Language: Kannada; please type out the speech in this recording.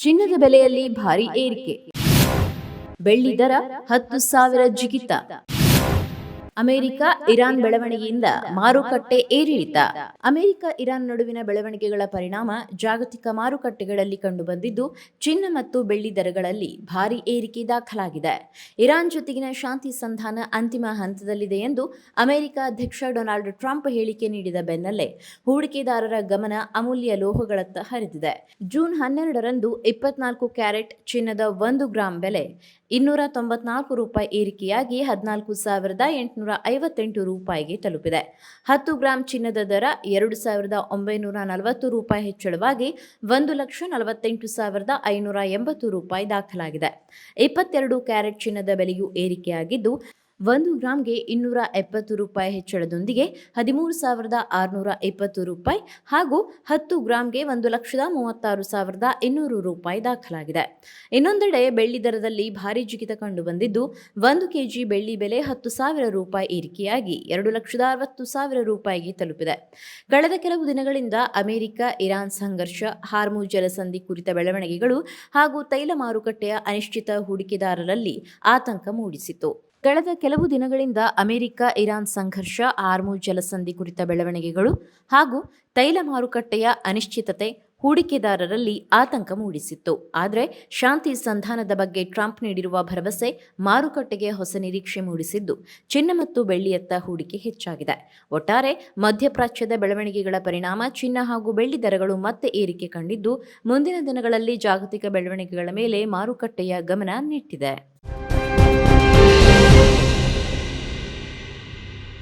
ಚಿನ್ನದ ಬೆಲೆಯಲ್ಲಿ ಭಾರೀ ಏರಿಕೆ. ಬೆಳ್ಳಿ ದರ 10,000 ಜಿಗಿತ. ಅಮೆರಿಕ ಇರಾನ್ ಬೆಳವಣಿಗೆಯಿಂದ ಮಾರುಕಟ್ಟೆ ಏರಿಳಿತ. ಅಮೆರಿಕ ಇರಾನ್ ನಡುವಿನ ಬೆಳವಣಿಗೆಗಳ ಪರಿಣಾಮ ಜಾಗತಿಕ ಮಾರುಕಟ್ಟೆಗಳಲ್ಲಿ ಕಂಡುಬಂದಿದ್ದು, ಚಿನ್ನ ಮತ್ತು ಬೆಳ್ಳಿ ದರಗಳಲ್ಲಿ ಭಾರೀ ಏರಿಕೆ ದಾಖಲಾಗಿದೆ. ಇರಾನ್ ಜೊತೆಗಿನ ಶಾಂತಿ ಸಂಧಾನ ಅಂತಿಮ ಹಂತದಲ್ಲಿದೆ ಎಂದು ಅಮೆರಿಕ ಅಧ್ಯಕ್ಷ ಡೊನಾಲ್ಡ್ ಟ್ರಂಪ್ ಹೇಳಿಕೆ ನೀಡಿದ ಬೆನ್ನಲ್ಲೇ ಹೂಡಿಕೆದಾರರ ಗಮನ ಅಮೂಲ್ಯ ಲೋಹಗಳತ್ತ ಹರಿದಿದೆ. ಜೂನ್ 12ರಂದು 24 ಕ್ಯಾರೆಟ್ ಚಿನ್ನದ 1 ಗ್ರಾಂ ಬೆಲೆ ₹294 ಏರಿಕೆಯಾಗಿ 14,858 ರೂಪಾಯಿಗೆ ತಲುಪಿದೆ. 10 ಗ್ರಾಂ ಚಿನ್ನದ ದರ ₹2,940 ಹೆಚ್ಚಳವಾಗಿ ₹1,48,580 ದಾಖಲಾಗಿದೆ. 22 ಕ್ಯಾರೆಟ್ ಚಿನ್ನದ ಬೆಲೆಯೂ ಏರಿಕೆಯಾಗಿದ್ದು, 1 ಗ್ರಾಂಗೆ ₹270 ಹೆಚ್ಚಳದೊಂದಿಗೆ ₹13,620 ಹಾಗೂ 10 ಗ್ರಾಂಗೆ ₹1,36,200 ದಾಖಲಾಗಿದೆ. ಇನ್ನೊಂದೆಡೆ ಬೆಳ್ಳಿ ದರದಲ್ಲಿ ಭಾರೀ ಜಿಗಿತ ಕಂಡುಬಂದಿದ್ದು, 1 ಕೆಜಿ ಬೆಳ್ಳಿ ಬೆಲೆ ₹10,000 ಏರಿಕೆಯಾಗಿ ₹2,60,000 ತಲುಪಿದೆ. ಕಳೆದ ಕೆಲವು ದಿನಗಳಿಂದ ಅಮೆರಿಕ ಇರಾನ್ ಸಂಘರ್ಷ, ಹಾರ್ಮುಜ್ ಜಲಸಂಧಿ ಕುರಿತ ಬೆಳವಣಿಗೆಗಳು ಹಾಗೂ ತೈಲ ಮಾರುಕಟ್ಟೆಯ ಅನಿಶ್ಚಿತ ಹೂಡಿಕೆದಾರರಲ್ಲಿ ಆತಂಕ ಮೂಡಿಸಿತು. ಕಳೆದ ಕೆಲವು ದಿನಗಳಿಂದ ಅಮೆರಿಕ ಇರಾನ್ ಸಂಘರ್ಷ, ಹಾರ್ಮುಜ್ ಜಲಸಂಧಿ ಕುರಿತ ಬೆಳವಣಿಗೆಗಳು ಹಾಗೂ ತೈಲ ಮಾರುಕಟ್ಟೆಯ ಅನಿಶ್ಚಿತತೆ ಹೂಡಿಕೆದಾರರಲ್ಲಿ ಆತಂಕ ಮೂಡಿಸಿತ್ತು. ಆದರೆ ಶಾಂತಿ ಸಂಧಾನದ ಬಗ್ಗೆ ಟ್ರಂಪ್ ನೀಡಿರುವ ಭರವಸೆ ಮಾರುಕಟ್ಟೆಗೆ ಹೊಸ ನಿರೀಕ್ಷೆ ಮೂಡಿಸಿದ್ದು, ಚಿನ್ನ ಮತ್ತು ಬೆಳ್ಳಿಯತ್ತ ಹೂಡಿಕೆ ಹೆಚ್ಚಾಗಿದೆ. ಒಟ್ಟಾರೆ ಮಧ್ಯಪ್ರಾಚ್ಯದ ಬೆಳವಣಿಗೆಗಳ ಪರಿಣಾಮ ಚಿನ್ನ ಹಾಗೂ ಬೆಳ್ಳಿ ದರಗಳು ಮತ್ತೆ ಏರಿಕೆ ಕಂಡಿದ್ದು, ಮುಂದಿನ ದಿನಗಳಲ್ಲಿ ಜಾಗತಿಕ ಬೆಳವಣಿಗೆಗಳ ಮೇಲೆ ಮಾರುಕಟ್ಟೆಯ ಗಮನ ನೆಟ್ಟಿದೆ.